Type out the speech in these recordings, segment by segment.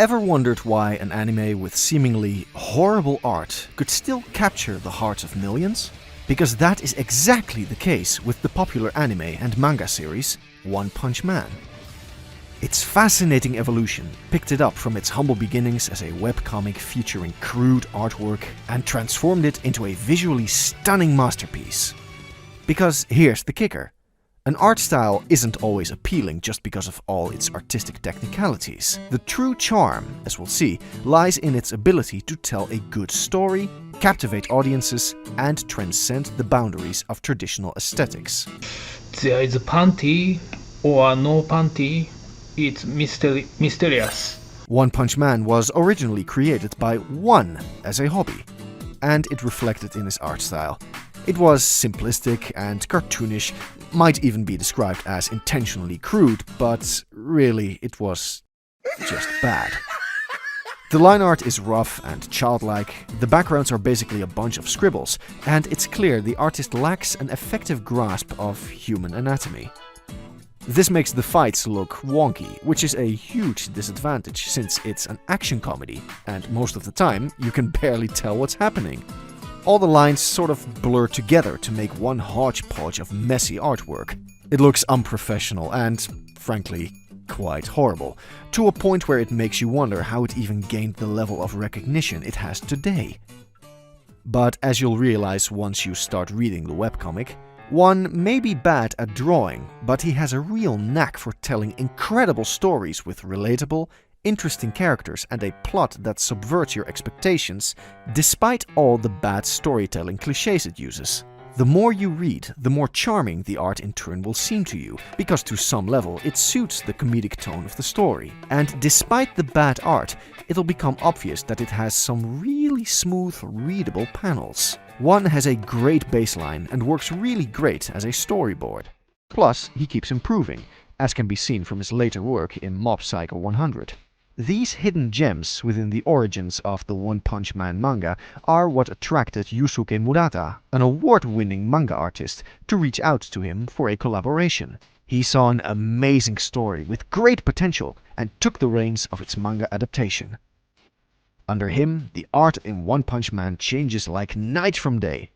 Ever wondered why an anime with seemingly horrible art could still capture the hearts of millions? Because that is exactly the case with the popular anime and manga series One Punch Man. Its fascinating evolution picked it up from its humble beginnings as a webcomic featuring crude artwork and transformed it into a visually stunning masterpiece. Because here's the kicker. An art style isn't always appealing just because of all its artistic technicalities. The true charm, as we'll see, lies in its ability to tell a good story, captivate audiences, and transcend the boundaries of traditional aesthetics. There is panty or no panty. It's mysterious. One Punch Man was originally created by One as a hobby, and it reflected in his art style. It was simplistic and cartoonish, might even be described as intentionally crude, but really it was just bad. The line art is rough and childlike, the backgrounds are basically a bunch of scribbles, and it's clear the artist lacks an effective grasp of human anatomy. This makes the fights look wonky, which is a huge disadvantage since it's an action comedy, and most of the time you can barely tell what's happening. All the lines sort of blur together to make one hodgepodge of messy artwork. It looks unprofessional and, frankly, quite horrible, to a point where it makes you wonder how it even gained the level of recognition it has today. But as you'll realize once you start reading the webcomic, One may be bad at drawing, but he has a real knack for telling incredible stories with relatable, interesting characters and a plot that subverts your expectations, despite all the bad storytelling cliches it uses. The more you read, the more charming the art in turn will seem to you, because to some level it suits the comedic tone of the story. And despite the bad art, it'll become obvious that it has some really smooth, readable panels. One has a great baseline and works really great as a storyboard. Plus, he keeps improving, as can be seen from his later work in Mob Psycho 100. These hidden gems within the origins of the One Punch Man manga are what attracted Yusuke Murata, an award-winning manga artist, to reach out to him for a collaboration. He saw an amazing story with great potential and took the reins of its manga adaptation. Under him, the art in One Punch Man changes like night from day.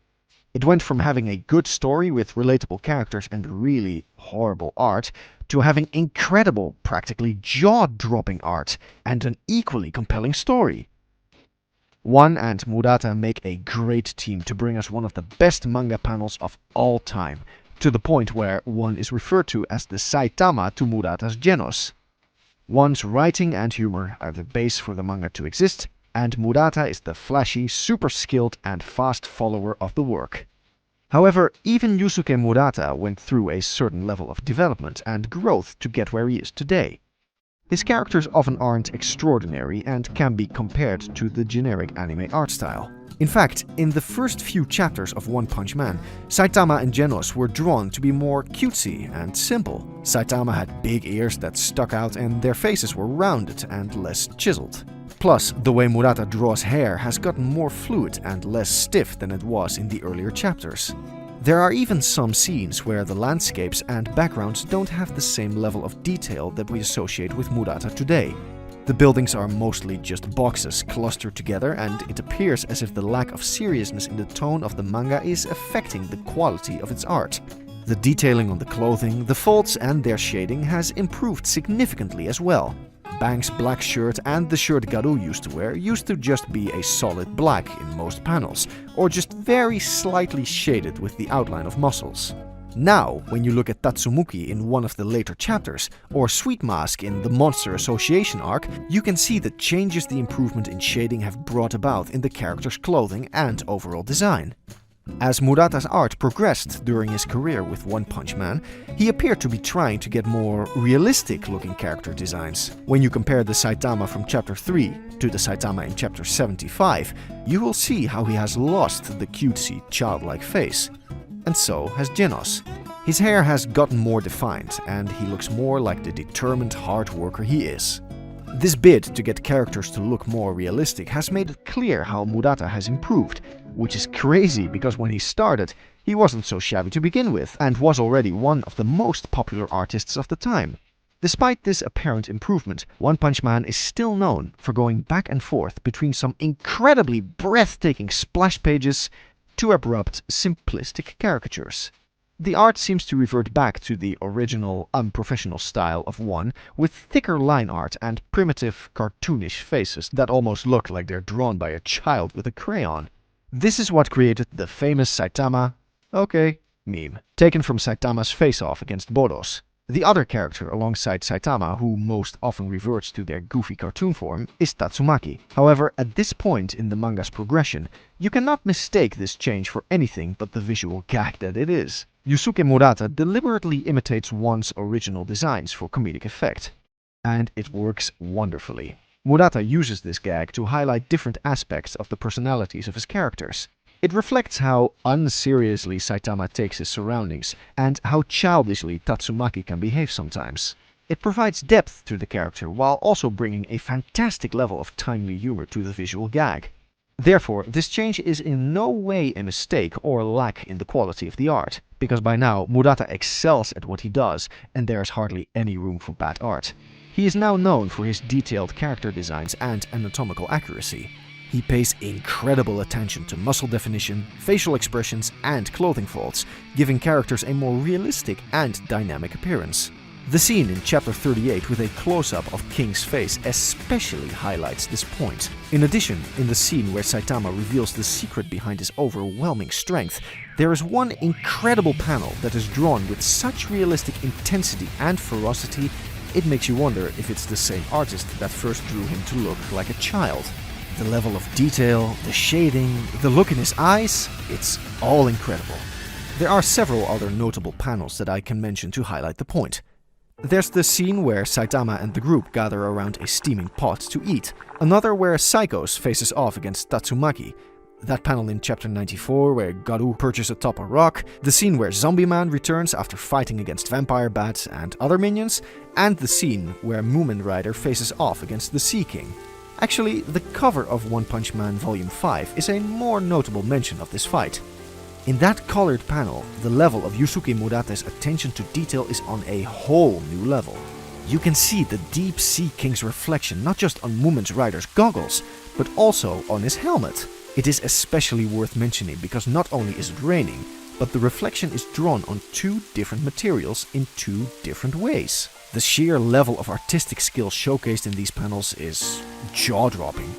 It went from having a good story with relatable characters and really horrible art, to having incredible, practically jaw-dropping art and an equally compelling story. One and Murata make a great team to bring us one of the best manga panels of all time, to the point where One is referred to as the Saitama to Murata's Genos. One's writing and humor are the base for the manga to exist, and Murata is the flashy, super skilled and fast follower of the work. However, even Yusuke Murata went through a certain level of development and growth to get where he is today. His characters often aren't extraordinary and can be compared to the generic anime art style. In fact, in the first few chapters of One Punch Man, Saitama and Genos were drawn to be more cutesy and simple. Saitama had big ears that stuck out and their faces were rounded and less chiseled. Plus, the way Murata draws hair has gotten more fluid and less stiff than it was in the earlier chapters. There are even some scenes where the landscapes and backgrounds don't have the same level of detail that we associate with Murata today. The buildings are mostly just boxes clustered together, and it appears as if the lack of seriousness in the tone of the manga is affecting the quality of its art. The detailing on the clothing, the folds and their shading has improved significantly as well. Bang's black shirt and the shirt Garou used to wear used to just be a solid black in most panels, or just very slightly shaded with the outline of muscles. Now, when you look at Tatsumuki in one of the later chapters, or Sweet Mask in the Monster Association arc, you can see the changes the improvement in shading have brought about in the character's clothing and overall design. As Murata's art progressed during his career with One Punch Man, he appeared to be trying to get more realistic-looking character designs. When you compare the Saitama from Chapter 3 to the Saitama in Chapter 75, you will see how he has lost the cutesy, childlike face. And so has Genos. His hair has gotten more defined, and he looks more like the determined hard worker he is. This bid to get characters to look more realistic has made it clear how Murata has improved, which is crazy because when he started, he wasn't so shabby to begin with and was already one of the most popular artists of the time. Despite this apparent improvement, One Punch Man is still known for going back and forth between some incredibly breathtaking splash pages to abrupt, simplistic caricatures. The art seems to revert back to the original unprofessional style of One, with thicker line art and primitive, cartoonish faces that almost look like they're drawn by a child with a crayon. This is what created the famous Saitama, okay, meme, taken from Saitama's face-off against Boros. The other character alongside Saitama, who most often reverts to their goofy cartoon form, is Tatsumaki. However, at this point in the manga's progression, you cannot mistake this change for anything but the visual gag that it is. Yusuke Murata deliberately imitates One's original designs for comedic effect, and it works wonderfully. Murata uses this gag to highlight different aspects of the personalities of his characters. It reflects how unseriously Saitama takes his surroundings, and how childishly Tatsumaki can behave sometimes. It provides depth to the character while also bringing a fantastic level of timely humor to the visual gag. Therefore, this change is in no way a mistake or lack in the quality of the art, because by now Murata excels at what he does, and there is hardly any room for bad art. He is now known for his detailed character designs and anatomical accuracy. He pays incredible attention to muscle definition, facial expressions, and clothing folds, giving characters a more realistic and dynamic appearance. The scene in chapter 38 with a close-up of King's face especially highlights this point. In addition, in the scene where Saitama reveals the secret behind his overwhelming strength, there is one incredible panel that is drawn with such realistic intensity and ferocity, it makes you wonder if it's the same artist that first drew him to look like a child. The level of detail, the shading, the look in his eyes, it's all incredible. There are several other notable panels that I can mention to highlight the point. There's the scene where Saitama and the group gather around a steaming pot to eat. Another where Psychos faces off against Tatsumaki. That panel in chapter 94 where Garou perches atop a rock. The scene where Zombie Man returns after fighting against Vampire Bat and other minions. And the scene where Moomin Rider faces off against the Sea King. Actually, the cover of One Punch Man Volume 5 is a more notable mention of this fight. In that colored panel, the level of Yusuke Murata's attention to detail is on a whole new level. You can see the deep Sea King's reflection not just on Moomin Rider's goggles, but also on his helmet. It is especially worth mentioning because not only is it raining, but the reflection is drawn on two different materials in two different ways. The sheer level of artistic skill showcased in these panels is jaw-dropping.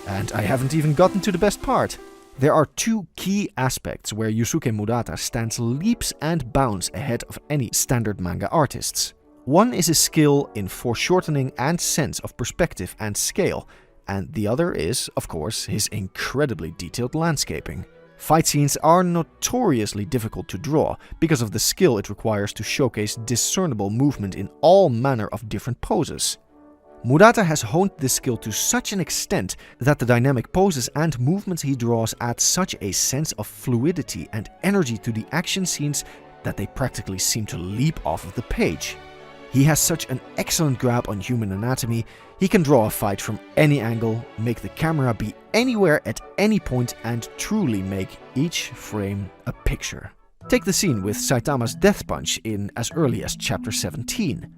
And I haven't even gotten to the best part. There are two key aspects where Yusuke Murata stands leaps and bounds ahead of any standard manga artists. One is his skill in foreshortening and sense of perspective and scale, and the other is, of course, his incredibly detailed landscaping. Fight scenes are notoriously difficult to draw because of the skill it requires to showcase discernible movement in all manner of different poses. Murata has honed this skill to such an extent that the dynamic poses and movements he draws add such a sense of fluidity and energy to the action scenes that they practically seem to leap off of the page. He has such an excellent grab on human anatomy, he can draw a fight from any angle, make the camera be anywhere at any point, and truly make each frame a picture. Take the scene with Saitama's death punch in as early as chapter 17.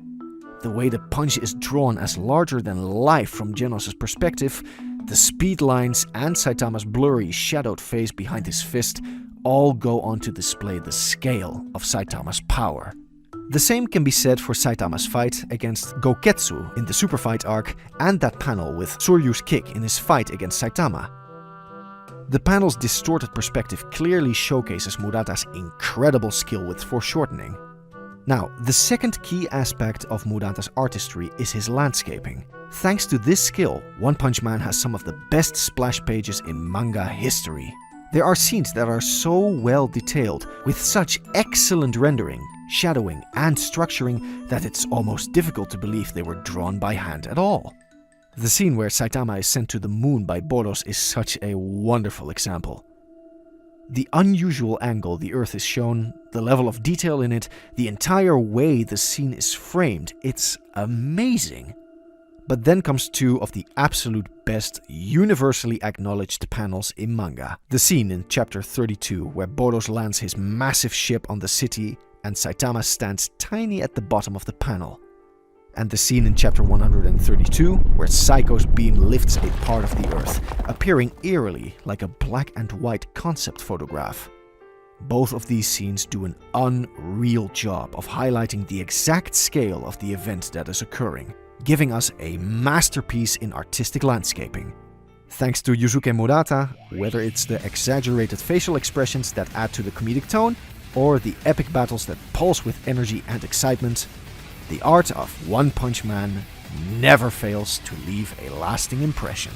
The way the punch is drawn as larger than life from Genos' perspective, the speed lines and Saitama's blurry shadowed face behind his fist all go on to display the scale of Saitama's power. The same can be said for Saitama's fight against Goketsu in the Super Fight arc and that panel with Soryu's kick in his fight against Saitama. The panel's distorted perspective clearly showcases Murata's incredible skill with foreshortening. Now, the second key aspect of Murata's artistry is his landscaping. Thanks to this skill, One Punch Man has some of the best splash pages in manga history. There are scenes that are so well detailed, with such excellent rendering, shadowing, and structuring that it's almost difficult to believe they were drawn by hand at all. The scene where Saitama is sent to the moon by Boros is such a wonderful example. The unusual angle the Earth is shown, the level of detail in it, the entire way the scene is framed, it's amazing. But then comes two of the absolute best, universally acknowledged panels in manga. The scene in chapter 32 where Boros lands his massive ship on the city and Saitama stands tiny at the bottom of the panel. And the scene in chapter 132, where Psycho's beam lifts a part of the Earth, appearing eerily like a black and white concept photograph. Both of these scenes do an unreal job of highlighting the exact scale of the event that is occurring, giving us a masterpiece in artistic landscaping. Thanks to Yusuke Murata, whether it's the exaggerated facial expressions that add to the comedic tone, or the epic battles that pulse with energy and excitement, the art of One Punch Man never fails to leave a lasting impression.